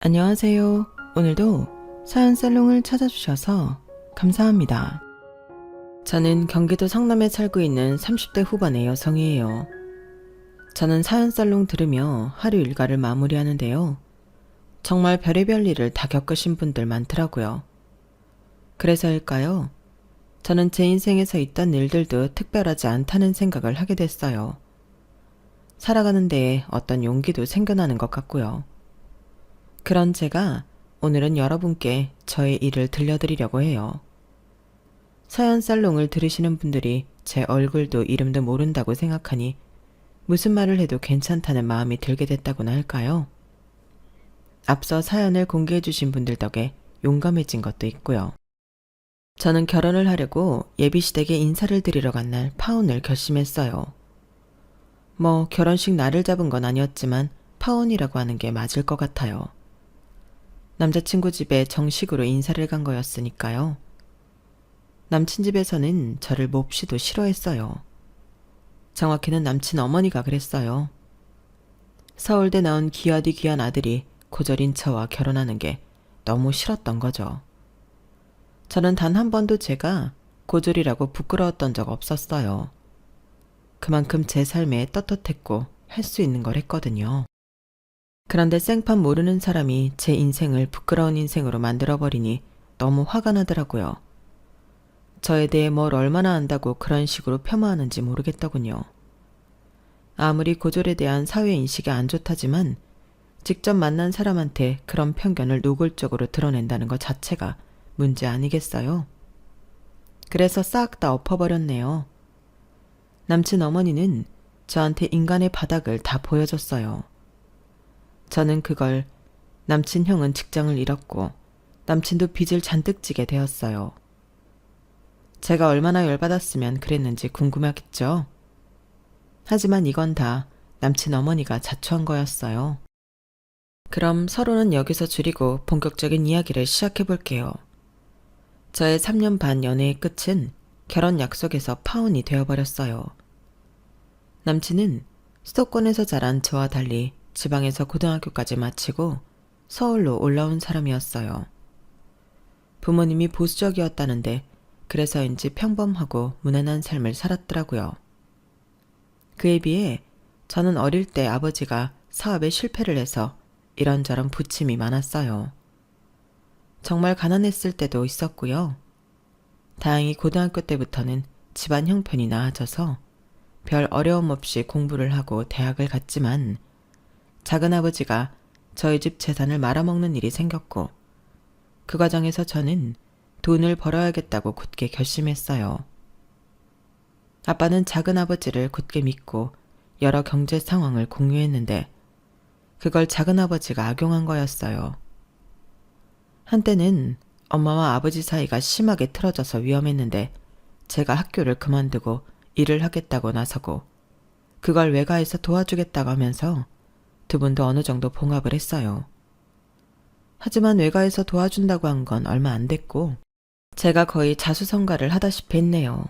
안녕하세요. 오늘도 사연 살롱을 찾아주셔서 감사합니다. 저는 경기도 성남에 살고 있는 30대 후반의 여성이에요. 저는 사연 살롱 들으며 하루 일과를 마무리하는데요. 정말 별의별 일을 다 겪으신 분들 많더라고요. 그래서일까요? 저는 제 인생에서 있던 일들도 특별하지 않다는 생각을 하게 됐어요. 살아가는 데에 어떤 용기도 생겨나는 것 같고요. 그런 제가 오늘은 여러분께 저의 일을 들려드리려고 해요. 사연 살롱을 들으시는 분들이 제 얼굴도 이름도 모른다고 생각하니 무슨 말을 해도 괜찮다는 마음이 들게 됐다고나 할까요? 앞서 사연을 공개해 주신 분들 덕에 용감해진 것도 있고요. 저는 결혼을 하려고 예비시댁에 인사를 드리러 간 날 파혼을 결심했어요. 결혼식 날을 잡은 건 아니었지만 파혼이라고 하는 게 맞을 것 같아요. 남자친구 집에 정식으로 인사를 간 거였으니까요. 남친 집에서는 저를 몹시도 싫어했어요. 정확히는 남친 어머니가 그랬어요. 서울대 나온 귀하디 귀한 아들이 고졸인 저와 결혼하는 게 너무 싫었던 거죠. 저는 단 한 번도 제가 고졸이라고 부끄러웠던 적 없었어요. 그만큼 제 삶에 떳떳했고 할 수 있는 걸 했거든요. 그런데 생판 모르는 사람이 제 인생을 부끄러운 인생으로 만들어버리니 너무 화가 나더라고요. 저에 대해 뭘 얼마나 안다고 그런 식으로 폄하하는지 모르겠더군요. 아무리 고졸에 대한 사회인식이 안 좋다지만 직접 만난 사람한테 그런 편견을 노골적으로 드러낸다는 것 자체가 문제 아니겠어요? 그래서 싹 다 엎어버렸네요. 남친 어머니는 저한테 인간의 바닥을 다 보여줬어요. 저는 그걸 남친 형은 직장을 잃었고 남친도 빚을 잔뜩 지게 되었어요. 제가 얼마나 열받았으면 그랬는지 궁금하겠죠? 하지만 이건 다 남친 어머니가 자초한 거였어요. 그럼 서로는 여기서 줄이고 본격적인 이야기를 시작해 볼게요. 저의 3년 반 연애의 끝은 결혼 약속에서 파혼이 되어버렸어요. 남친은 수도권에서 자란 저와 달리 지방에서 고등학교까지 마치고 서울로 올라온 사람이었어요. 부모님이 보수적이었다는데 그래서인지 평범하고 무난한 삶을 살았더라고요. 그에 비해 저는 어릴 때 아버지가 사업에 실패를 해서 이런저런 부침이 많았어요. 정말 가난했을 때도 있었고요. 다행히 고등학교 때부터는 집안 형편이 나아져서 별 어려움 없이 공부를 하고 대학을 갔지만 작은아버지가 저희 집 재산을 말아먹는 일이 생겼고 그 과정에서 저는 돈을 벌어야겠다고 굳게 결심했어요. 아빠는 작은아버지를 굳게 믿고 여러 경제 상황을 공유했는데 그걸 작은아버지가 악용한 거였어요. 한때는 엄마와 아버지 사이가 심하게 틀어져서 위험했는데 제가 학교를 그만두고 일을 하겠다고 나서고 그걸 외가에서 도와주겠다고 하면서 두 분도 어느 정도 봉합을 했어요. 하지만 외가에서 도와준다고 한 건 얼마 안 됐고 제가 거의 자수성가를 하다시피 했네요.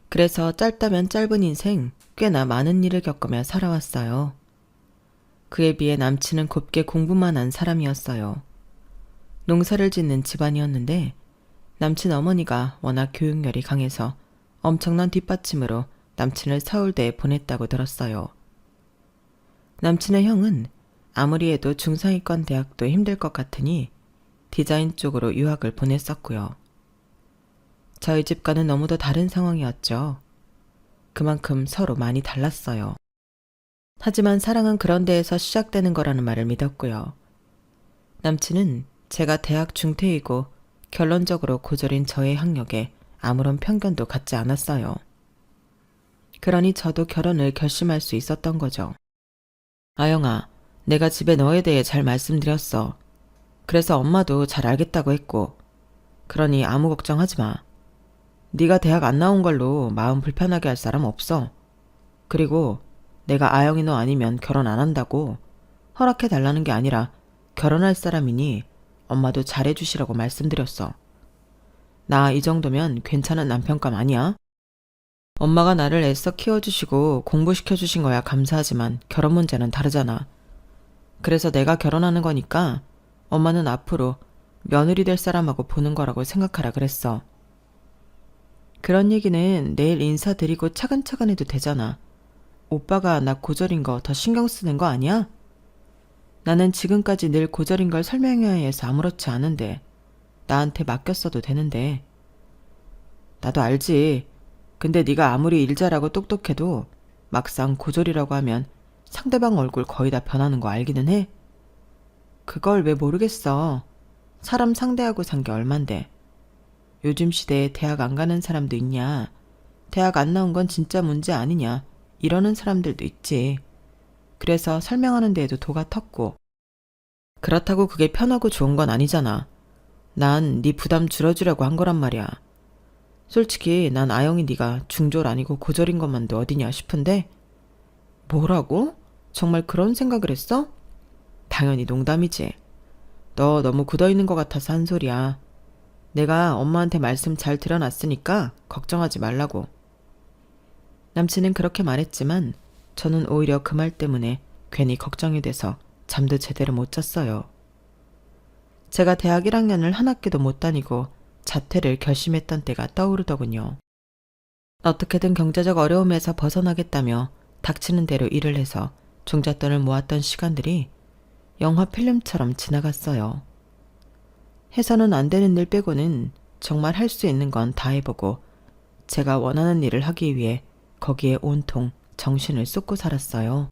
그래서 짧다면 짧은 인생 꽤나 많은 일을 겪으며 살아왔어요. 그에 비해 남친은 곱게 공부만 한 사람이었어요. 농사를 짓는 집안이었는데 남친 어머니가 워낙 교육열이 강해서 엄청난 뒷받침으로 남친을 서울대에 보냈다고 들었어요. 남친의 형은 아무리 해도 중상위권 대학도 힘들 것 같으니 디자인 쪽으로 유학을 보냈었고요. 저희 집과는 너무도 다른 상황이었죠. 그만큼 서로 많이 달랐어요. 하지만 사랑은 그런 데에서 시작되는 거라는 말을 믿었고요. 남친은 제가 대학 중퇴이고 결론적으로 고졸인 저의 학력에 아무런 편견도 갖지 않았어요. 그러니 저도 결혼을 결심할 수 있었던 거죠. 아영아, 내가 집에 너에 대해 잘 말씀드렸어. 그래서 엄마도 잘 알겠다고 했고, 그러니 아무 걱정하지 마. 네가 대학 안 나온 걸로 마음 불편하게 할 사람 없어. 그리고 내가 아영이 너 아니면 결혼 안 한다고 허락해 달라는 게 아니라 결혼할 사람이니 엄마도 잘해주시라고 말씀드렸어. 나 이 정도면 괜찮은 남편감 아니야? 엄마가 나를 애써 키워주시고 공부시켜주신 거야 감사하지만 결혼 문제는 다르잖아. 그래서 내가 결혼하는 거니까 엄마는 앞으로 며느리 될 사람하고 보는 거라고 생각하라 그랬어. 그런 얘기는 내일 인사드리고 차근차근 해도 되잖아. 오빠가 나 고절인 거 더 신경 쓰는 거 아니야? 나는 지금까지 늘 고절인 걸 설명해야 해서 아무렇지 않은데 나한테 맡겼어도 되는데. 나도 알지. 근데 네가 아무리 일 잘하고 똑똑해도 막상 고졸이라고 하면 상대방 얼굴 거의 다 변하는 거 알기는 해. 그걸 왜 모르겠어. 사람 상대하고 산 게 얼만데. 요즘 시대에 대학 안 가는 사람도 있냐. 대학 안 나온 건 진짜 문제 아니냐. 이러는 사람들도 있지. 그래서 설명하는 데에도 도가 텄고. 그렇다고 그게 편하고 좋은 건 아니잖아. 난 네 부담 줄여주려고 한 거란 말이야. 솔직히 난 아영이 네가 중졸 아니고 고졸인 것만도 어디냐 싶은데. 뭐라고? 정말 그런 생각을 했어? 당연히 농담이지. 너 너무 굳어있는 것 같아서 한 소리야. 내가 엄마한테 말씀 잘 드려놨으니까 걱정하지 말라고. 남친은 그렇게 말했지만 저는 오히려 그 말 때문에 괜히 걱정이 돼서 잠도 제대로 못 잤어요. 제가 대학 1학년을 한 학기도 못 다니고 자퇴를 결심했던 때가 떠오르더군요. 어떻게든 경제적 어려움에서 벗어나겠다며 닥치는 대로 일을 해서 종잣돈을 모았던 시간들이 영화 필름처럼 지나갔어요. 해서는 안 되는 일 빼고는 정말 할 수 있는 건 다 해보고 제가 원하는 일을 하기 위해 거기에 온통 정신을 쏟고 살았어요.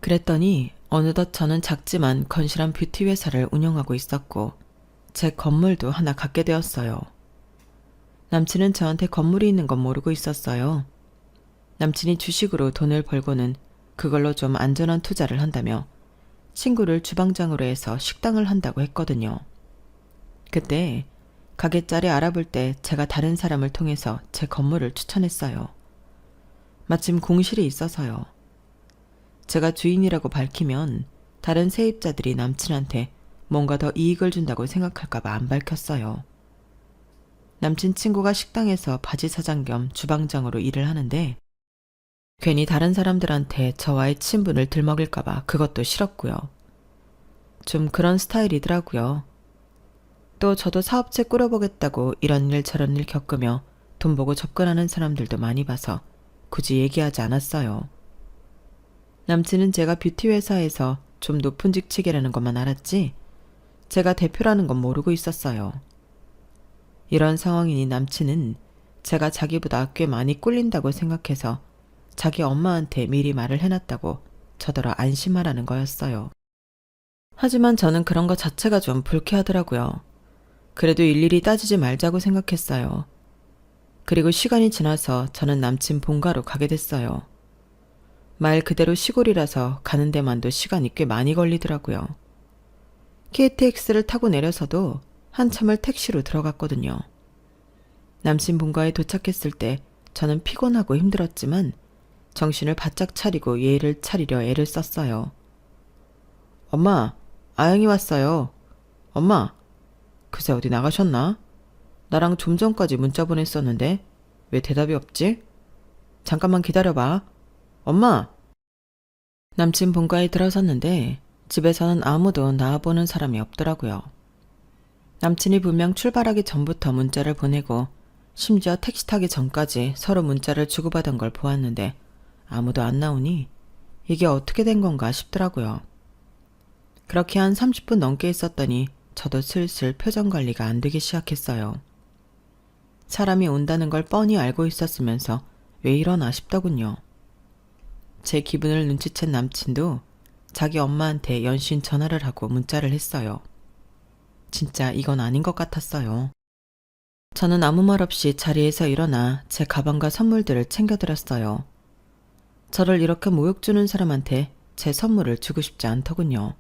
그랬더니 어느덧 저는 작지만 건실한 뷰티 회사를 운영하고 있었고 제 건물도 하나 갖게 되었어요. 남친은 저한테 건물이 있는 건 모르고 있었어요. 남친이 주식으로 돈을 벌고는 그걸로 좀 안전한 투자를 한다며 친구를 주방장으로 해서 식당을 한다고 했거든요. 그때 가게자리 알아볼 때 제가 다른 사람을 통해서 제 건물을 추천했어요. 마침 공실이 있어서요. 제가 주인이라고 밝히면 다른 세입자들이 남친한테 뭔가 더 이익을 준다고 생각할까봐 안 밝혔어요. 남친 친구가 식당에서 바지 사장 겸 주방장으로 일을 하는데 괜히 다른 사람들한테 저와의 친분을 들먹일까봐 그것도 싫었고요. 좀 그런 스타일이더라고요. 또 저도 사업체 꾸려보겠다고 이런 일 저런 일 겪으며 돈 보고 접근하는 사람들도 많이 봐서 굳이 얘기하지 않았어요. 남친은 제가 뷰티 회사에서 좀 높은 직책이라는 것만 알았지 제가 대표라는 건 모르고 있었어요. 이런 상황이니 남친은 제가 자기보다 꽤 많이 꿀린다고 생각해서 자기 엄마한테 미리 말을 해놨다고 저더러 안심하라는 거였어요. 하지만 저는 그런 것 자체가 좀 불쾌하더라고요. 그래도 일일이 따지지 말자고 생각했어요. 그리고 시간이 지나서 저는 남친 본가로 가게 됐어요. 말 그대로 시골이라서 가는 데만도 시간이 꽤 많이 걸리더라고요. KTX를 타고 내려서도 한참을 택시로 들어갔거든요. 남친 본가에 도착했을 때 저는 피곤하고 힘들었지만 정신을 바짝 차리고 예의를 차리려 애를 썼어요. 엄마, 아영이 왔어요. 엄마, 그새 어디 나가셨나? 나랑 좀 전까지 문자 보냈었는데 왜 대답이 없지? 잠깐만 기다려봐. 엄마! 남친 본가에 들어섰는데 집에서는 아무도 나와보는 사람이 없더라고요. 남친이 분명 출발하기 전부터 문자를 보내고 심지어 택시 타기 전까지 서로 문자를 주고받은 걸 보았는데 아무도 안 나오니 이게 어떻게 된 건가 싶더라고요. 그렇게 한 30분 넘게 있었더니 저도 슬슬 표정 관리가 안 되기 시작했어요. 사람이 온다는 걸 뻔히 알고 있었으면서 왜 이러나 싶더군요. 제 기분을 눈치챈 남친도 자기 엄마한테 연신 전화를 하고 문자를 했어요. 진짜 이건 아닌 것 같았어요. 저는 아무 말 없이 자리에서 일어나 제 가방과 선물들을 챙겨드렸어요. 저를 이렇게 모욕 주는 사람한테 제 선물을 주고 싶지 않더군요.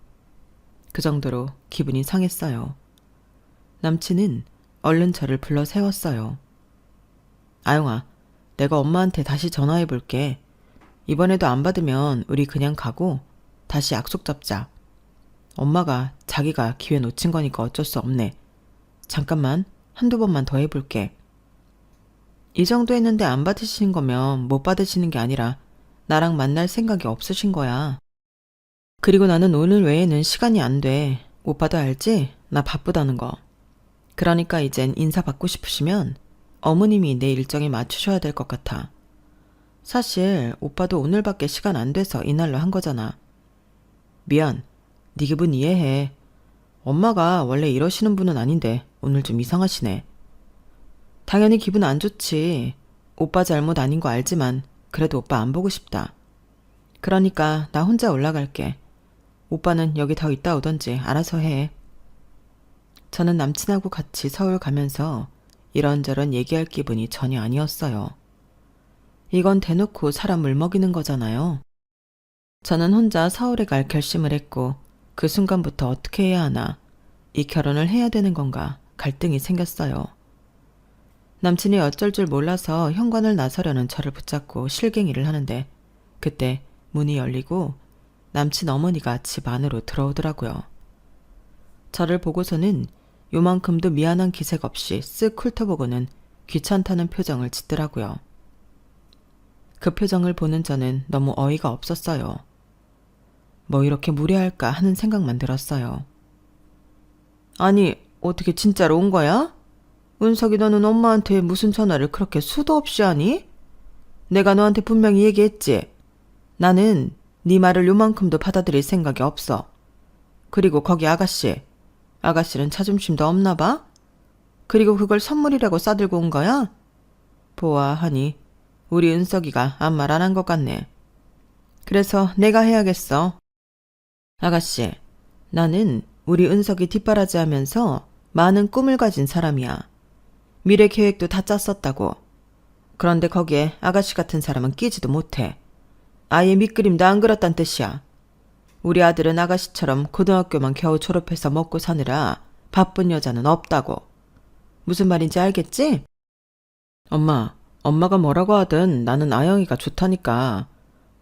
그 정도로 기분이 상했어요. 남친은 얼른 저를 불러 세웠어요. 아영아, 내가 엄마한테 다시 전화해볼게. 이번에도 안 받으면 우리 그냥 가고 다시 약속 잡자. 엄마가 자기가 기회 놓친 거니까 어쩔 수 없네. 잠깐만 한두 번만 더 해볼게. 이 정도 했는데 안 받으시는 거면 못 받으시는 게 아니라 나랑 만날 생각이 없으신 거야. 그리고 나는 오늘 외에는 시간이 안 돼. 오빠도 알지? 나 바쁘다는 거. 그러니까 이젠 인사 받고 싶으시면 어머님이 내 일정에 맞추셔야 될 것 같아. 사실 오빠도 오늘밖에 시간 안 돼서 이날로 한 거잖아. 미안. 네 기분 이해해. 엄마가 원래 이러시는 분은 아닌데 오늘 좀 이상하시네. 당연히 기분 안 좋지. 오빠 잘못 아닌 거 알지만 그래도 오빠 안 보고 싶다. 그러니까 나 혼자 올라갈게. 오빠는 여기 더 있다 오던지 알아서 해. 저는 남친하고 같이 서울 가면서 이런저런 얘기할 기분이 전혀 아니었어요. 이건 대놓고 사람 물먹이는 거잖아요. 저는 혼자 서울에 갈 결심을 했고 그 순간부터 어떻게 해야 하나, 이 결혼을 해야 되는 건가 갈등이 생겼어요. 남친이 어쩔 줄 몰라서 현관을 나서려는 저를 붙잡고 실갱이를 하는데 그때 문이 열리고 남친 어머니가 집 안으로 들어오더라고요. 저를 보고서는 요만큼도 미안한 기색 없이 쓱 훑어보고는 귀찮다는 표정을 짓더라고요. 그 표정을 보는 저는 너무 어이가 없었어요. 뭐 이렇게 무례할까 하는 생각만 들었어요. 아니, 어떻게 진짜로 온 거야? 은석이 너는 엄마한테 무슨 전화를 그렇게 수도 없이 하니? 내가 너한테 분명히 얘기했지. 나는 네 말을 요만큼도 받아들일 생각이 없어. 그리고 거기 아가씨는 자존심도 없나 봐? 그리고 그걸 선물이라고 싸들고 온 거야? 보아하니 우리 은석이가 아무 말 안 한 것 같네. 그래서 내가 해야겠어. 아가씨, 나는 우리 은석이 뒷바라지하면서 많은 꿈을 가진 사람이야. 미래 계획도 다 짰었다고. 그런데 거기에 아가씨 같은 사람은 끼지도 못해. 아예 밑그림도 안 그렸단 뜻이야. 우리 아들은 아가씨처럼 고등학교만 겨우 졸업해서 먹고 사느라 바쁜 여자는 없다고. 무슨 말인지 알겠지? 엄마가 뭐라고 하든 나는 아영이가 좋다니까.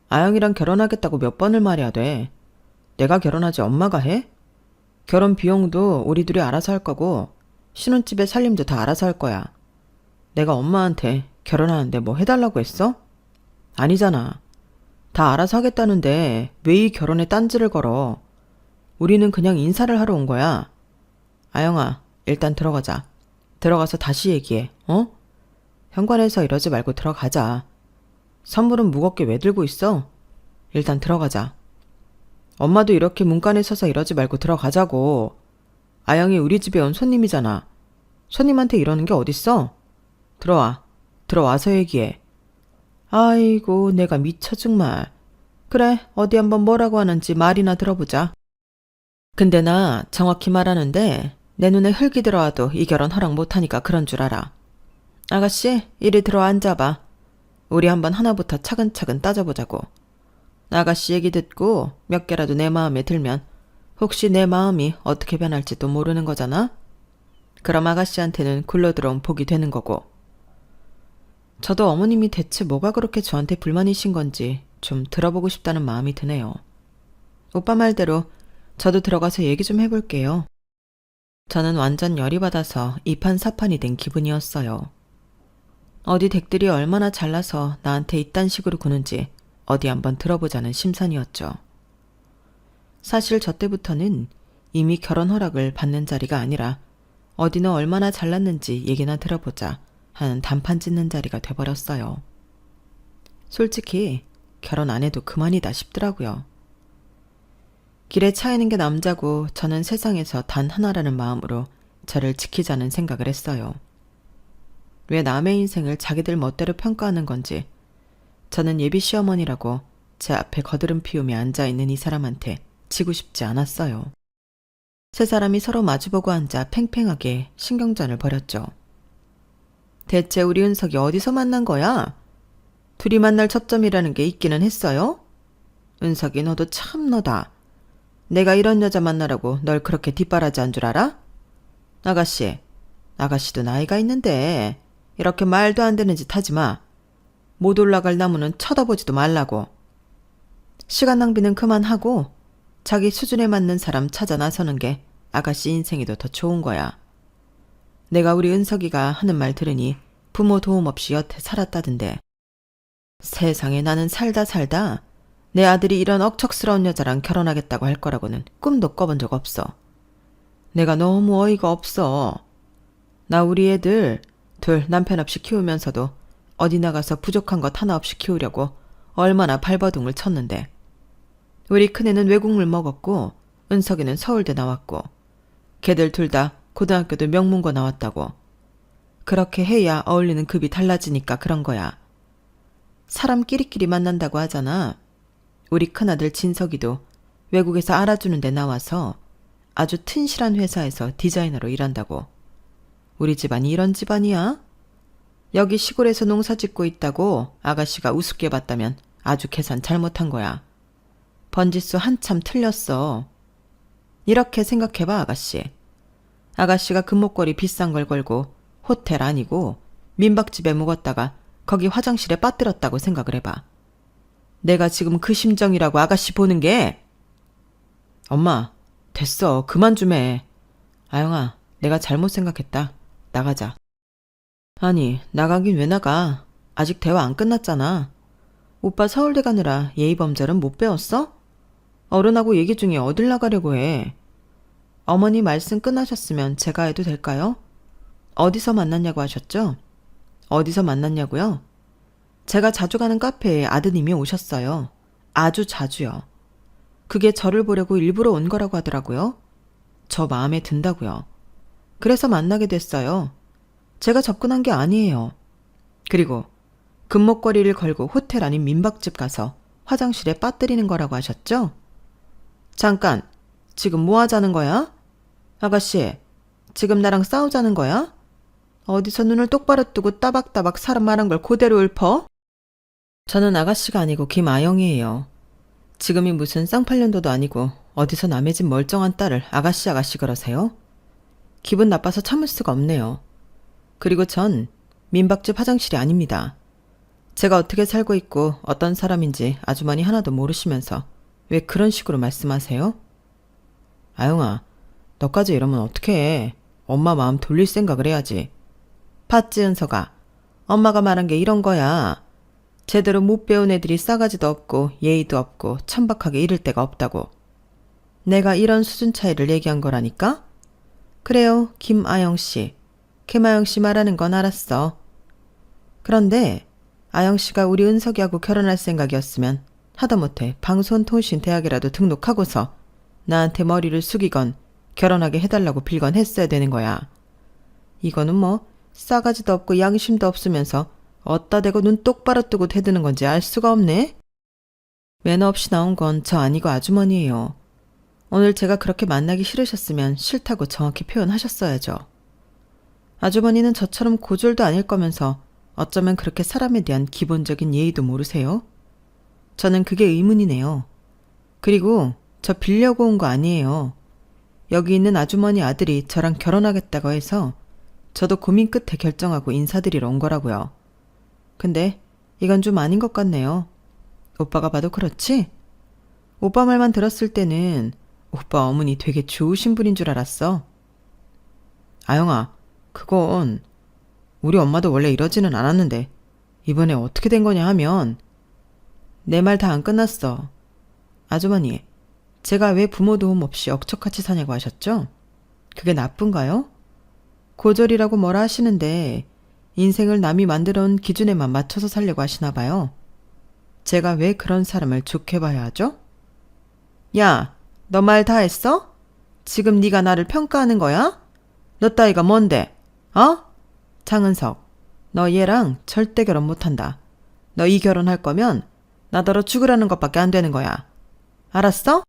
아영이랑 결혼하겠다고 몇 번을 말해야 돼. 내가 결혼하지 엄마가 해? 결혼 비용도 우리 둘이 알아서 할 거고 신혼집에 살림도 다 알아서 할 거야. 내가 엄마한테 결혼하는데 뭐 해달라고 했어? 아니잖아. 다 알아서 하겠다는데 왜 이 결혼에 딴지를 걸어. 우리는 그냥 인사를 하러 온 거야. 아영아, 일단 들어가자. 들어가서 다시 얘기해. 어? 현관에서 이러지 말고 들어가자. 선물은 무겁게 왜 들고 있어? 일단 들어가자. 엄마도 이렇게 문간에 서서 이러지 말고 들어가자고. 아영이 우리 집에 온 손님이잖아. 손님한테 이러는 게 어딨어? 들어와. 들어와서 얘기해. 아이고, 내가 미쳐 정말. 그래, 어디 한번 뭐라고 하는지 말이나 들어보자. 근데 나 정확히 말하는데 내 눈에 흙이 들어와도 이 결혼 허락 못하니까 그런 줄 알아. 아가씨, 이리 들어와 앉아봐. 우리 한번 하나부터 차근차근 따져보자고. 아가씨 얘기 듣고 몇 개라도 내 마음에 들면 혹시 내 마음이 어떻게 변할지도 모르는 거잖아? 그럼 아가씨한테는 굴러들어온 복이 되는 거고. 저도 어머님이 대체 뭐가 그렇게 저한테 불만이신 건지 좀 들어보고 싶다는 마음이 드네요. 오빠 말대로 저도 들어가서 얘기 좀 해볼게요. 저는 완전 열이 받아서 이판사판이 된 기분이었어요. 어디 댁들이 얼마나 잘나서 나한테 이딴 식으로 구는지 어디 한번 들어보자는 심산이었죠. 사실 저 때부터는 이미 결혼 허락을 받는 자리가 아니라 어디는 얼마나 잘났는지 얘기나 들어보자 하는 단판 짓는 자리가 돼버렸어요. 솔직히 결혼 안 해도 그만이다 싶더라고요. 길에 차이는 게 남자고 저는 세상에서 단 하나라는 마음으로 저를 지키자는 생각을 했어요. 왜 남의 인생을 자기들 멋대로 평가하는 건지 저는 예비 시어머니라고 제 앞에 거드름 피우며 앉아있는 이 사람한테 지고 싶지 않았어요. 세 사람이 서로 마주보고 앉아 팽팽하게 신경전을 벌였죠. 대체 우리 은석이 어디서 만난 거야? 둘이 만날 접점이라는 게 있기는 했어요? 은석이 너도 참 너다. 내가 이런 여자 만나라고 널 그렇게 뒷바라지한 줄 알아? 아가씨도 나이가 있는데 이렇게 말도 안 되는 짓 하지 마. 못 올라갈 나무는 쳐다보지도 말라고. 시간 낭비는 그만하고 자기 수준에 맞는 사람 찾아 나서는 게 아가씨 인생에도 더 좋은 거야. 내가 우리 은석이가 하는 말 들으니 부모 도움 없이 여태 살았다던데. 세상에 나는 살다 내 아들이 이런 억척스러운 여자랑 결혼하겠다고 할 거라고는 꿈도 꿔본 적 없어. 내가 너무 어이가 없어. 나 우리 애들 둘 남편 없이 키우면서도 어디 나가서 부족한 것 하나 없이 키우려고 얼마나 발버둥을 쳤는데. 우리 큰애는 외국물 먹었고 은석이는 서울대 나왔고 걔들 둘 다 고등학교도 명문고 나왔다고. 그렇게 해야 어울리는 급이 달라지니까 그런 거야. 사람끼리끼리 만난다고 하잖아. 우리 큰아들 진석이도 외국에서 알아주는 데 나와서 아주 튼실한 회사에서 디자이너로 일한다고. 우리 집안이 이런 집안이야? 여기 시골에서 농사 짓고 있다고 아가씨가 우습게 봤다면 아주 계산 잘못한 거야. 번지수 한참 틀렸어. 이렇게 생각해봐, 아가씨. 아가씨가 금목걸이 비싼 걸 걸고 호텔 아니고 민박집에 묵었다가 거기 화장실에 빠뜨렸다고 생각을 해봐. 내가 지금 그 심정이라고 아가씨 보는 게. 엄마, 됐어. 그만 좀 해. 아영아, 내가 잘못 생각했다. 나가자. 아니, 나가긴 왜 나가? 아직 대화 안 끝났잖아. 오빠 서울대 가느라 예의범절은 못 배웠어? 어른하고 얘기 중에 어딜 나가려고 해. 어머니 말씀 끝나셨으면 제가 해도 될까요? 어디서 만났냐고 하셨죠? 어디서 만났냐고요? 제가 자주 가는 카페에 아드님이 오셨어요. 아주 자주요. 그게 저를 보려고 일부러 온 거라고 하더라고요. 저 마음에 든다고요. 그래서 만나게 됐어요. 제가 접근한 게 아니에요. 그리고 금목걸이를 걸고 호텔 아닌 민박집 가서 화장실에 빠뜨리는 거라고 하셨죠? 잠깐, 지금 뭐 하자는 거야? 아가씨, 지금 나랑 싸우자는 거야? 어디서 눈을 똑바로 뜨고 따박따박 사람 말한 걸 그대로 읊어? 저는 아가씨가 아니고 김아영이에요. 지금이 무슨 쌍팔년도도 아니고 어디서 남의 집 멀쩡한 딸을 아가씨 그러세요? 기분 나빠서 참을 수가 없네요. 그리고 전 민박집 화장실이 아닙니다. 제가 어떻게 살고 있고 어떤 사람인지 아주머니 하나도 모르시면서 왜 그런 식으로 말씀하세요? 아영아, 너까지 이러면 어떡해. 엄마 마음 돌릴 생각을 해야지. 봤지, 은서가. 엄마가 말한 게 이런 거야. 제대로 못 배운 애들이 싸가지도 없고 예의도 없고 천박하게 이를 데가 없다고. 내가 이런 수준 차이를 얘기한 거라니까? 그래요, 김아영씨. 김아영씨 말하는 건 알았어. 그런데 아영씨가 우리 은석이하고 결혼할 생각이었으면 하다못해 방송통신대학이라도 등록하고서 나한테 머리를 숙이건 결혼하게 해달라고 빌건 했어야 되는 거야. 이거는 뭐 싸가지도 없고 양심도 없으면서 어따 대고 눈 똑바로 뜨고 대드는 건지 알 수가 없네. 매너 없이 나온 건 저 아니고 아주머니예요. 오늘 제가 그렇게 만나기 싫으셨으면 싫다고 정확히 표현하셨어야죠. 아주머니는 저처럼 고졸도 아닐 거면서 어쩌면 그렇게 사람에 대한 기본적인 예의도 모르세요? 저는 그게 의문이네요. 그리고 저 빌려고 온 거 아니에요. 여기 있는 아주머니 아들이 저랑 결혼하겠다고 해서 저도 고민 끝에 결정하고 인사드리러 온 거라고요. 근데 이건 좀 아닌 것 같네요. 오빠가 봐도 그렇지? 오빠 말만 들었을 때는 오빠 어머니 되게 좋으신 분인 줄 알았어. 아영아, 그건 우리 엄마도 원래 이러지는 않았는데 이번에 어떻게 된 거냐 하면 내 말 다 안 끝났어. 아주머니, 제가 왜 부모 도움 없이 억척같이 사냐고 하셨죠? 그게 나쁜가요? 고졸이라고 뭐라 하시는데 인생을 남이 만들어 온 기준에만 맞춰서 살려고 하시나 봐요. 제가 왜 그런 사람을 좋게 봐야 하죠? 야, 너 말 다 했어? 지금 네가 나를 평가하는 거야? 너 따위가 뭔데? 어? 장은석, 너 얘랑 절대 결혼 못한다. 너 이 결혼할 거면 나더러 죽으라는 것밖에 안 되는 거야. 알았어?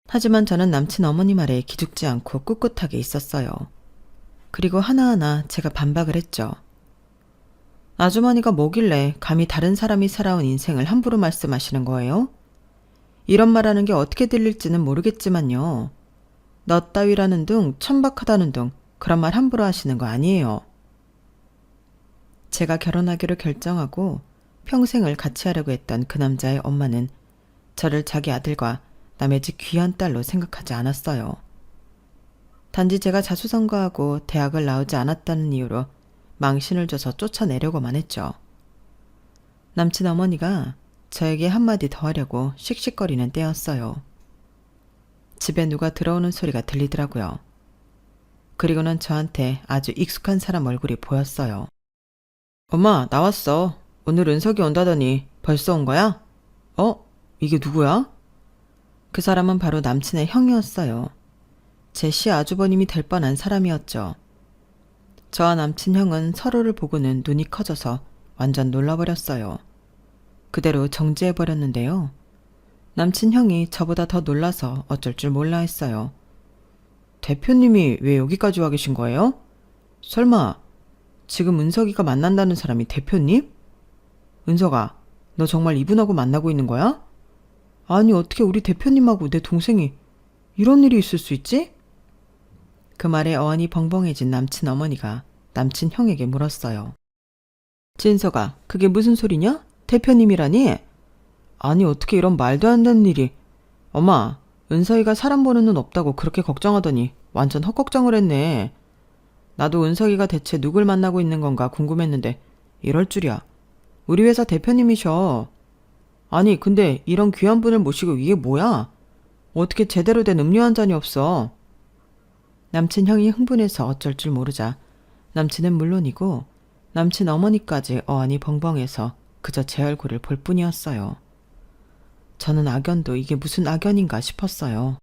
하지만 저는 남친 어머니 말에 기죽지 않고 꿋꿋하게 있었어요. 그리고 하나하나 제가 반박을 했죠. 아주머니가 뭐길래 감히 다른 사람이 살아온 인생을 함부로 말씀하시는 거예요? 이런 말하는 게 어떻게 들릴지는 모르겠지만요. 너 따위라는 둥, 천박하다는 둥, 그런 말 함부로 하시는 거 아니에요. 제가 결혼하기로 결정하고 평생을 같이 하려고 했던 그 남자의 엄마는 저를 자기 아들과 남의 집 귀한 딸로 생각하지 않았어요. 단지 제가 자수성가하고 대학을 나오지 않았다는 이유로 망신을 줘서 쫓아내려고만 했죠. 남친 어머니가 저에게 한마디 더 하려고 씩씩거리는 때였어요. 집에 누가 들어오는 소리가 들리더라고요. 그리고는 저한테 아주 익숙한 사람 얼굴이 보였어요. 엄마, 나왔어. 오늘 은석이 온다더니 벌써 온 거야? 이게 누구야? 그 사람은 바로 남친의 형이었어요. 제 시아주버님이 될 뻔한 사람이었죠. 저와 남친 형은 서로를 보고는 눈이 커져서 완전 놀라버렸어요. 그대로 정지해버렸는데요. 남친 형이 저보다 더 놀라서 어쩔 줄 몰라 했어요. 대표님이 왜 여기까지 와 계신 거예요? 설마 지금 은석이가 만난다는 사람이 대표님? 은석아, 너 정말 이분하고 만나고 있는 거야? 아니, 어떻게 우리 대표님하고 내 동생이 이런 일이 있을 수 있지? 그 말에 어안이 벙벙해진 남친 어머니가 남친 형에게 물었어요. 진석아, 그게 무슨 소리냐? 대표님이라니? 아니, 어떻게 이런 말도 안 되는 일이. 엄마, 은석이가 사람 보는 눈 없다고 그렇게 걱정하더니 완전 헛걱정을 했네. 나도 은석이가 대체 누굴 만나고 있는 건가 궁금했는데 이럴 줄이야. 우리 회사 대표님이셔. 아니, 근데 이런 귀한 분을 모시고 이게 뭐야? 어떻게 제대로 된 음료 한 잔이 없어? 남친 형이 흥분해서 어쩔 줄 모르자 남친은 물론이고 남친 어머니까지 어안이 벙벙해서 그저 제 얼굴을 볼 뿐이었어요. 저는 악연도 이게 무슨 악연인가 싶었어요.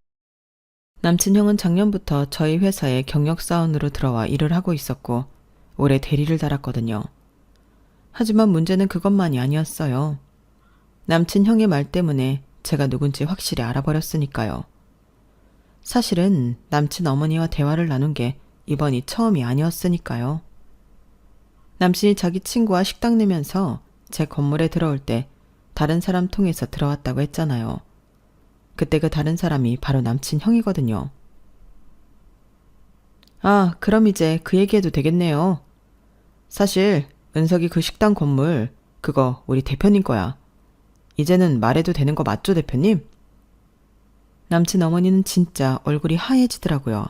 남친 형은 작년부터 저희 회사에 경력사원으로 들어와 일을 하고 있었고 올해 대리를 달았거든요. 하지만 문제는 그것만이 아니었어요. 남친 형의 말 때문에 제가 누군지 확실히 알아버렸으니까요. 사실은 남친 어머니와 대화를 나눈 게 이번이 처음이 아니었으니까요. 남친이 자기 친구와 식당 내면서 제 건물에 들어올 때 다른 사람 통해서 들어왔다고 했잖아요. 그때 그 다른 사람이 바로 남친 형이거든요. 아, 그럼 이제 그 얘기해도 되겠네요. 사실 은석이 그 식당 건물 그거 우리 대표님 거야. 이제는 말해도 되는 거 맞죠, 대표님? 남친 어머니는 진짜 얼굴이 하얘지더라고요.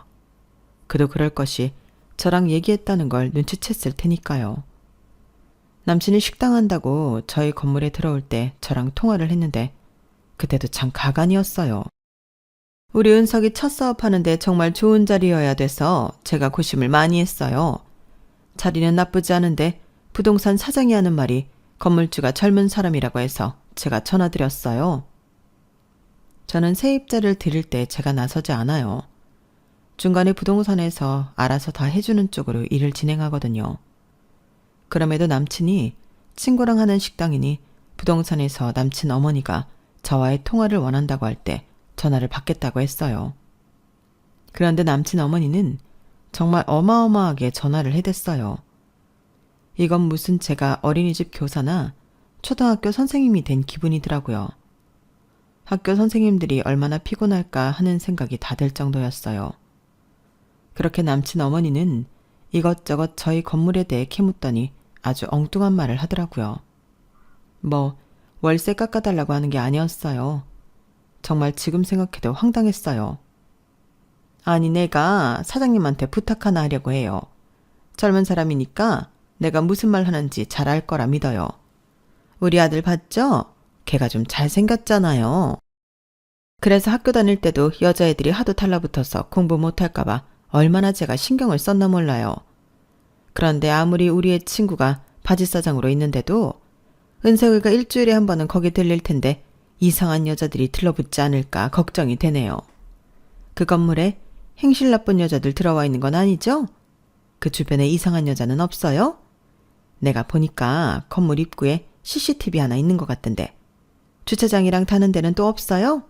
그도 그럴 것이 저랑 얘기했다는 걸 눈치챘을 테니까요. 남친이 식당 한다고 저희 건물에 들어올 때 저랑 통화를 했는데 그때도 참 가관이었어요. 우리 은석이 첫 사업하는데 정말 좋은 자리여야 돼서 제가 고심을 많이 했어요. 자리는 나쁘지 않은데 부동산 사장이 하는 말이 건물주가 젊은 사람이라고 해서 제가 전화드렸어요. 저는 세입자를 드릴 때 제가 나서지 않아요. 중간에 부동산에서 알아서 다 해주는 쪽으로 일을 진행하거든요. 그럼에도 남친이 친구랑 하는 식당이니 부동산에서 남친 어머니가 저와의 통화를 원한다고 할 때 전화를 받겠다고 했어요. 그런데 남친 어머니는 정말 어마어마하게 전화를 해댔어요. 이건 무슨 제가 어린이집 교사나 초등학교 선생님이 된 기분이더라고요. 학교 선생님들이 얼마나 피곤할까 하는 생각이 다 들 정도였어요. 그렇게 남친 어머니는 이것저것 저희 건물에 대해 캐묻더니 아주 엉뚱한 말을 하더라고요. 뭐 월세 깎아달라고 하는 게 아니었어요. 정말 지금 생각해도 황당했어요. 아니, 내가 사장님한테 부탁 하나 하려고 해요. 젊은 사람이니까 내가 무슨 말 하는지 잘 알 거라 믿어요. 우리 아들 봤죠? 걔가 좀 잘생겼잖아요. 그래서 학교 다닐 때도 여자애들이 하도 달라붙어서 공부 못할까 봐 얼마나 제가 신경을 썼나 몰라요. 그런데 아무리 우리의 친구가 바지사장으로 있는데도 은석이가 일주일에 한 번은 거기 들릴 텐데 이상한 여자들이 들러붙지 않을까 걱정이 되네요. 그 건물에 행실 나쁜 여자들 들어와 있는 건 아니죠? 그 주변에 이상한 여자는 없어요? 내가 보니까 건물 입구에 CCTV 하나 있는 것 같던데 주차장이랑 타는 데는 또 없어요?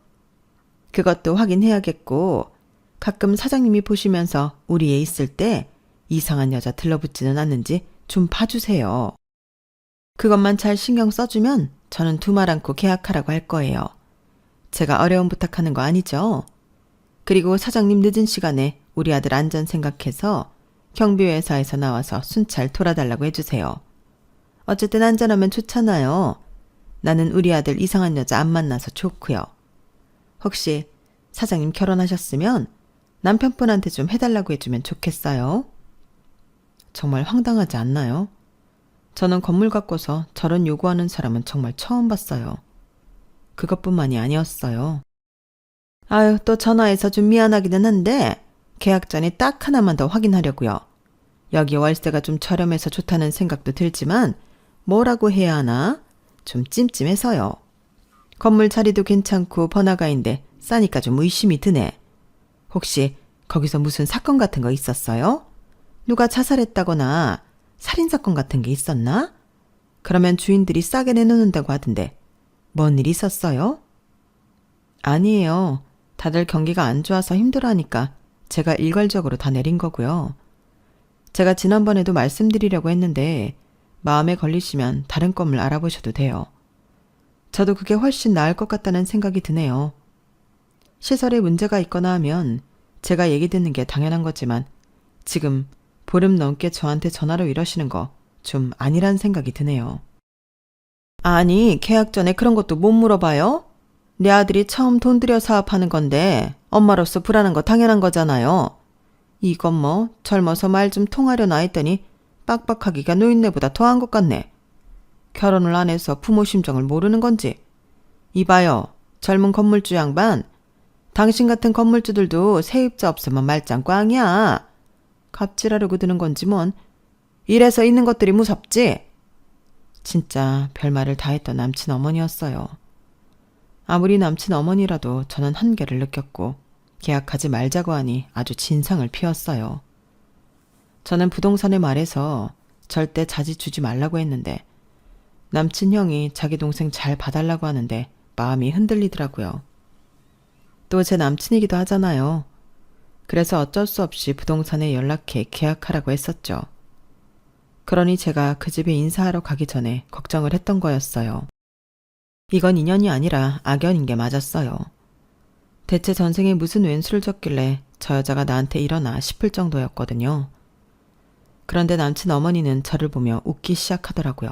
그것도 확인해야겠고 가끔 사장님이 보시면서 우리 애 있을 때 이상한 여자 들러붙지는 않는지 좀 봐주세요. 그것만 잘 신경 써주면 저는 두말 않고 계약하라고 할 거예요. 제가 어려운 부탁하는 거 아니죠? 그리고 사장님 늦은 시간에 우리 아들 안전 생각해서 경비회사에서 나와서 순찰 돌아달라고 해주세요. 어쨌든 안전하면 좋잖아요. 나는 우리 아들 이상한 여자 안 만나서 좋고요. 혹시 사장님 결혼하셨으면 남편분한테 좀 해달라고 해주면 좋겠어요. 정말 황당하지 않나요? 저는 건물 갖고서 저런 요구하는 사람은 정말 처음 봤어요. 그것뿐만이 아니었어요. 아유, 또 전화해서 좀 미안하기는 한데 계약 전에 딱 하나만 더 확인하려고요. 여기 월세가 좀 저렴해서 좋다는 생각도 들지만 뭐라고 해야 하나? 좀 찜찜해서요. 건물 자리도 괜찮고 번화가인데 싸니까 좀 의심이 드네. 혹시 거기서 무슨 사건 같은 거 있었어요? 누가 자살했다거나 살인사건 같은 게 있었나? 그러면 주인들이 싸게 내놓는다고 하던데 뭔 일 있었어요? 아니에요. 다들 경기가 안 좋아서 힘들어하니까 제가 일괄적으로 다 내린 거고요. 제가 지난번에도 말씀드리려고 했는데 마음에 걸리시면 다른 건물 알아보셔도 돼요. 저도 그게 훨씬 나을 것 같다는 생각이 드네요. 시설에 문제가 있거나 하면 제가 얘기 듣는 게 당연한 거지만 지금 보름 넘게 저한테 전화로 이러시는 거 좀 아니란 생각이 드네요. 아니, 계약 전에 그런 것도 못 물어봐요? 내 아들이 처음 돈 들여 사업하는 건데 엄마로서 불안한 거 당연한 거잖아요. 이건 뭐 젊어서 말 좀 통하려나 했더니 빡빡하기가 노인네보다 더한 것 같네. 결혼을 안 해서 부모 심정을 모르는 건지. 이봐요, 젊은 건물주 양반. 당신 같은 건물주들도 세입자 없으면 말짱 꽝이야. 갑질하려고 드는 건지 뭔. 이래서 있는 것들이 무섭지? 진짜 별말을 다 했던 남친 어머니였어요. 아무리 남친 어머니라도 저는 한계를 느꼈고 계약하지 말자고 하니 아주 진상을 피웠어요. 저는 부동산에 말해서 절대 자지 주지 말라고 했는데 남친 형이 자기 동생 잘 봐달라고 하는데 마음이 흔들리더라고요. 또 제 남친이기도 하잖아요. 그래서 어쩔 수 없이 부동산에 연락해 계약하라고 했었죠. 그러니 제가 그 집에 인사하러 가기 전에 걱정을 했던 거였어요. 이건 인연이 아니라 악연인 게 맞았어요. 대체 전생에 무슨 왼수를 졌길래 저 여자가 나한테 이러나 싶을 정도였거든요. 그런데 남친 어머니는 저를 보며 웃기 시작하더라고요.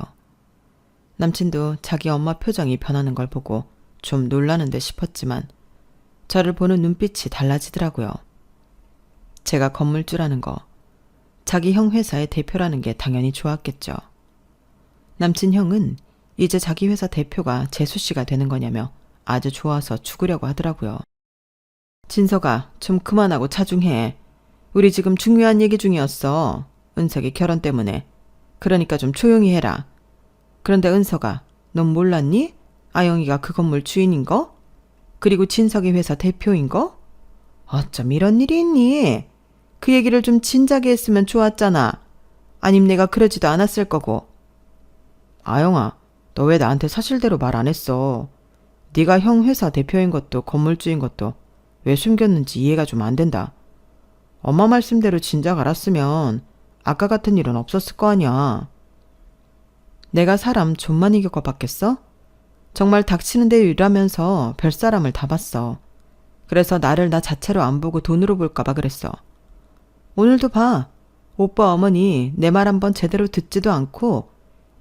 남친도 자기 엄마 표정이 변하는 걸 보고 좀 놀라는 듯 싶었지만 저를 보는 눈빛이 달라지더라고요. 제가 건물주라는 거, 자기 형 회사의 대표라는 게 당연히 좋았겠죠. 남친 형은 이제 자기 회사 대표가 재수 씨가 되는 거냐며 아주 좋아서 죽으려고 하더라고요. 진서가 좀 그만하고 차중해. 우리 지금 중요한 얘기 중이었어. 은석이 결혼 때문에. 그러니까 좀 조용히 해라. 그런데 은서가 넌 몰랐니? 아영이가 그 건물 주인인 거? 그리고 진석이 회사 대표인 거? 어쩜 이런 일이 있니? 그 얘기를 좀 진작에 했으면 좋았잖아. 아님 내가 그러지도 않았을 거고. 아영아, 너 왜 나한테 사실대로 말 안 했어? 네가 형 회사 대표인 것도 건물주인 것도 왜 숨겼는지 이해가 좀 안 된다. 엄마 말씀대로 진작 알았으면 아까 같은 일은 없었을 거 아니야. 내가 사람 좀 많이 겪어봤겠어? 정말 닥치는 데 일하면서 별 사람을 다 봤어. 그래서 나를 나 자체로 안 보고 돈으로 볼까봐 그랬어. 오늘도 봐. 오빠 어머니 내 말 한번 제대로 듣지도 않고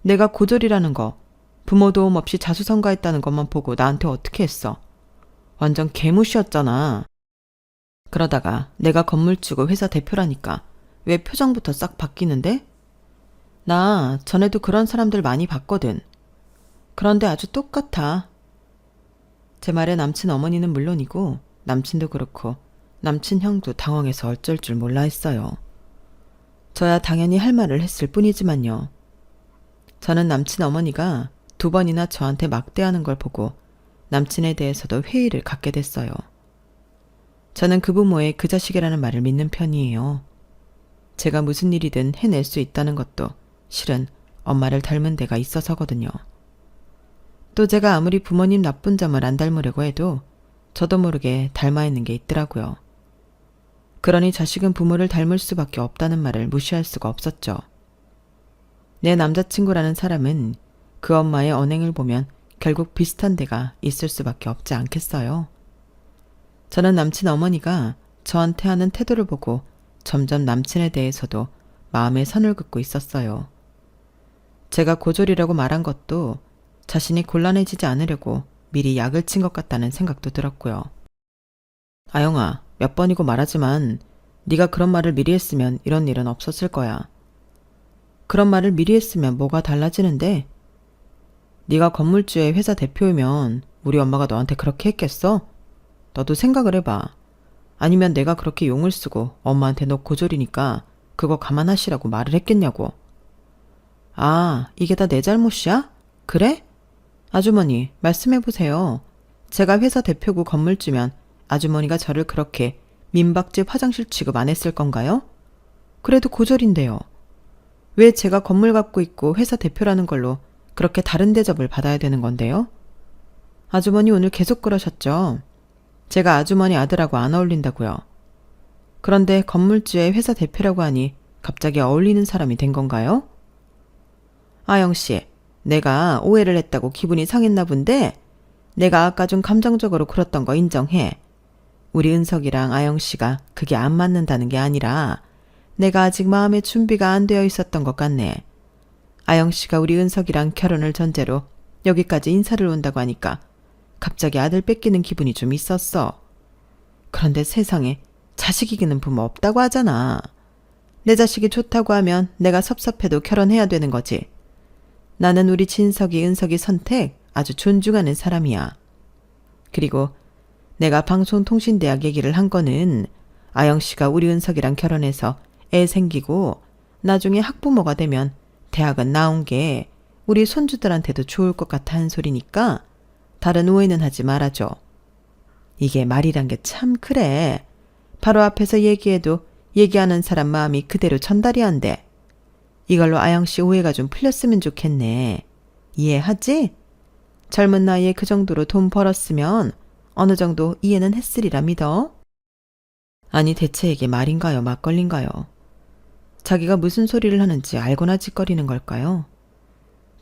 내가 고졸이라는 거, 부모 도움 없이 자수성가했다는 것만 보고 나한테 어떻게 했어. 완전 개무시였잖아. 그러다가 내가 건물주고 회사 대표라니까 왜 표정부터 싹 바뀌는데? 나 전에도 그런 사람들 많이 봤거든. 그런데 아주 똑같아. 제 말에 남친 어머니는 물론이고 남친도 그렇고 남친 형도 당황해서 어쩔 줄 몰라 했어요. 저야 당연히 할 말을 했을 뿐이지만요. 저는 남친 어머니가 2번이나 저한테 막대하는 걸 보고 남친에 대해서도 회의를 갖게 됐어요. 저는 그 부모의 그 자식이라는 말을 믿는 편이에요. 제가 무슨 일이든 해낼 수 있다는 것도 실은 엄마를 닮은 데가 있어서거든요. 또 제가 아무리 부모님 나쁜 점을 안 닮으려고 해도 저도 모르게 닮아 있는 게 있더라고요. 그러니 자식은 부모를 닮을 수밖에 없다는 말을 무시할 수가 없었죠. 내 남자친구라는 사람은 그 엄마의 언행을 보면 결국 비슷한 데가 있을 수밖에 없지 않겠어요. 저는 남친 어머니가 저한테 하는 태도를 보고 점점 남친에 대해서도 마음에 선을 긋고 있었어요. 제가 고졸이라고 말한 것도 자신이 곤란해지지 않으려고 미리 약을 친 것 같다는 생각도 들었고요. 아영아, 몇 번이고 말하지만 네가 그런 말을 미리 했으면 이런 일은 없었을 거야. 그런 말을 미리 했으면 뭐가 달라지는데? 네가 건물주의 회사 대표이면 우리 엄마가 너한테 그렇게 했겠어? 너도 생각을 해봐. 아니면 내가 그렇게 용을 쓰고 엄마한테 너 고졸이니까 그거 감안하시라고 말을 했겠냐고. 아, 이게 다 내 잘못이야? 그래? 아주머니, 말씀해보세요. 제가 회사 대표고 건물주면 아주머니가 저를 그렇게 민박집 화장실 취급 안 했을 건가요? 그래도 고졸인데요. 왜 제가 건물 갖고 있고 회사 대표라는 걸로 그렇게 다른 대접을 받아야 되는 건데요? 아주머니 오늘 계속 그러셨죠? 제가 아주머니 아들하고 안 어울린다고요. 그런데 건물주의 회사 대표라고 하니 갑자기 어울리는 사람이 된 건가요? 아영씨, 내가 오해를 했다고 기분이 상했나 본데 내가 아까 좀 감정적으로 굴었던 거 인정해. 우리 은석이랑 아영씨가 그게 안 맞는다는 게 아니라 내가 아직 마음의 준비가 안 되어 있었던 것 같네. 아영씨가 우리 은석이랑 결혼을 전제로 여기까지 인사를 온다고 하니까 갑자기 아들 뺏기는 기분이 좀 있었어. 그런데 세상에 자식 이기는 부모 없다고 하잖아. 내 자식이 좋다고 하면 내가 섭섭해도 결혼해야 되는 거지. 나는 우리 진석이, 은석이 선택 아주 존중하는 사람이야. 그리고 내가 방송통신대학 얘기를 한 거는 아영씨가 우리 은석이랑 결혼해서 애 생기고 나중에 학부모가 되면 대학은 나온 게 우리 손주들한테도 좋을 것 같아 한 소리니까 다른 오해는 하지 말아줘. 이게 말이란 게 참 그래. 바로 앞에서 얘기해도 얘기하는 사람 마음이 그대로 전달이 안 돼. 이걸로 아영씨 오해가 좀 풀렸으면 좋겠네. 이해하지? 젊은 나이에 그 정도로 돈 벌었으면 어느 정도 이해는 했으리라 믿어. 아니 대체 이게 말인가요? 막걸리인가요? 자기가 무슨 소리를 하는지 알고나 짓거리는 걸까요?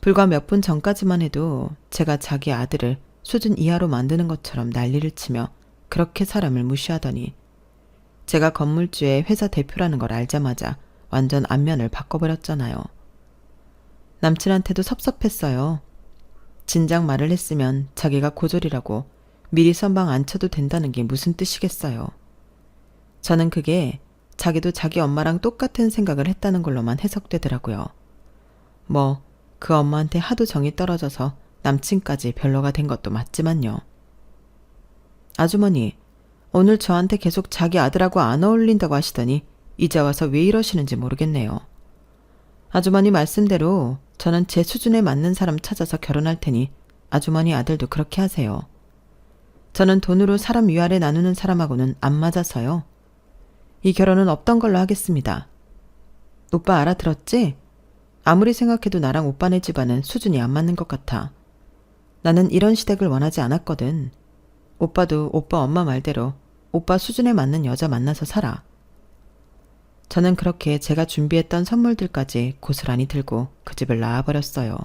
불과 몇 분 전까지만 해도 제가 자기 아들을 수준 이하로 만드는 것처럼 난리를 치며 그렇게 사람을 무시하더니 제가 건물주의 회사 대표라는 걸 알자마자 완전 안면을 바꿔버렸잖아요. 남친한테도 섭섭했어요. 진작 말을 했으면 자기가 고졸이라고 미리 선방 안 쳐도 된다는 게 무슨 뜻이겠어요. 저는 그게 자기도 자기 엄마랑 똑같은 생각을 했다는 걸로만 해석되더라고요. 뭐 그 엄마한테 하도 정이 떨어져서 남친까지 별로가 된 것도 맞지만요. 아주머니, 오늘 저한테 계속 자기 아들하고 안 어울린다고 하시더니 이제 와서 왜 이러시는지 모르겠네요. 아주머니 말씀대로 저는 제 수준에 맞는 사람 찾아서 결혼할 테니 아주머니 아들도 그렇게 하세요. 저는 돈으로 사람 위아래 나누는 사람하고는 안 맞아서요. 이 결혼은 없던 걸로 하겠습니다. 오빠 알아들었지? 아무리 생각해도 나랑 오빠네 집안은 수준이 안 맞는 것 같아. 나는 이런 시댁을 원하지 않았거든. 오빠도 오빠 엄마 말대로 오빠 수준에 맞는 여자 만나서 살아. 저는 그렇게 제가 준비했던 선물들까지 고스란히 들고 그 집을 나와버렸어요.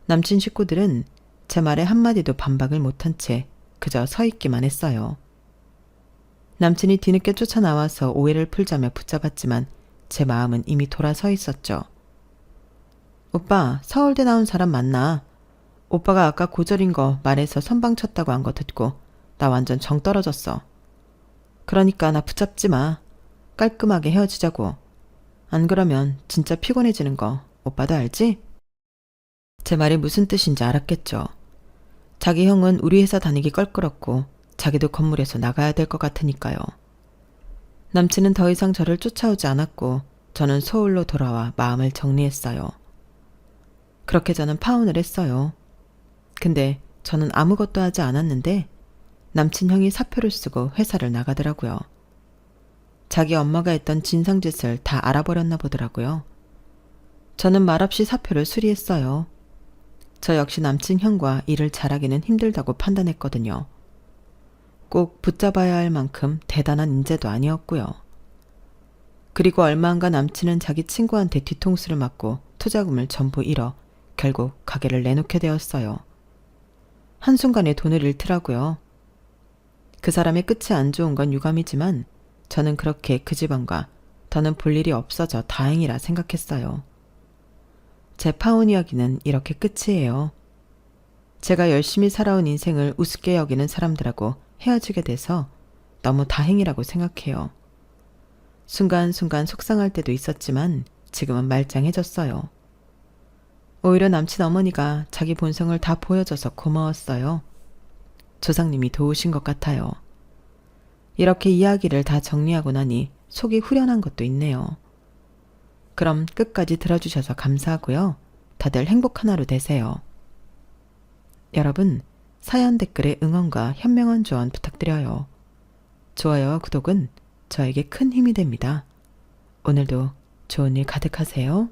남친 식구들은 제 말에 한마디도 반박을 못한 채 그저 서 있기만 했어요. 남친이 뒤늦게 쫓아나와서 오해를 풀자며 붙잡았지만 제 마음은 이미 돌아서 있었죠. 오빠, 서울대 나온 사람 맞나? 오빠가 아까 고졸인 거 말해서 선방 쳤다고 한 거 듣고 나 완전 정 떨어졌어. 그러니까 나 붙잡지 마. 깔끔하게 헤어지자고. 안 그러면 진짜 피곤해지는 거 오빠도 알지? 제 말이 무슨 뜻인지 알았겠죠. 자기 형은 우리 회사 다니기 껄끄럽고 자기도 건물에서 나가야 될 것 같으니까요. 남친은 더 이상 저를 쫓아오지 않았고 저는 서울로 돌아와 마음을 정리했어요. 그렇게 저는 파혼을 했어요. 근데 저는 아무것도 하지 않았는데 남친 형이 사표를 쓰고 회사를 나가더라고요. 자기 엄마가 했던 진상짓을 다 알아버렸나 보더라고요. 저는 말없이 사표를 수리했어요. 저 역시 남친 형과 일을 잘하기는 힘들다고 판단했거든요. 꼭 붙잡아야 할 만큼 대단한 인재도 아니었고요. 그리고 얼마 안가 남친은 자기 친구한테 뒤통수를 맞고 투자금을 전부 잃어 결국 가게를 내놓게 되었어요. 한순간에 돈을 잃더라고요. 그 사람의 끝이 안 좋은 건 유감이지만 저는 그렇게 그 집안과 더는 볼 일이 없어져 다행이라 생각했어요. 제 파혼 이야기는 이렇게 끝이에요. 제가 열심히 살아온 인생을 우습게 여기는 사람들하고 헤어지게 돼서 너무 다행이라고 생각해요. 순간순간 속상할 때도 있었지만 지금은 말짱해졌어요. 오히려 남친 어머니가 자기 본성을 다 보여줘서 고마웠어요. 조상님이 도우신 것 같아요. 이렇게 이야기를 다 정리하고 나니 속이 후련한 것도 있네요. 그럼 끝까지 들어주셔서 감사하고요. 다들 행복한 하루 되세요. 여러분, 사연 댓글에 응원과 현명한 조언 부탁드려요. 좋아요와 구독은 저에게 큰 힘이 됩니다. 오늘도 좋은 일 가득하세요.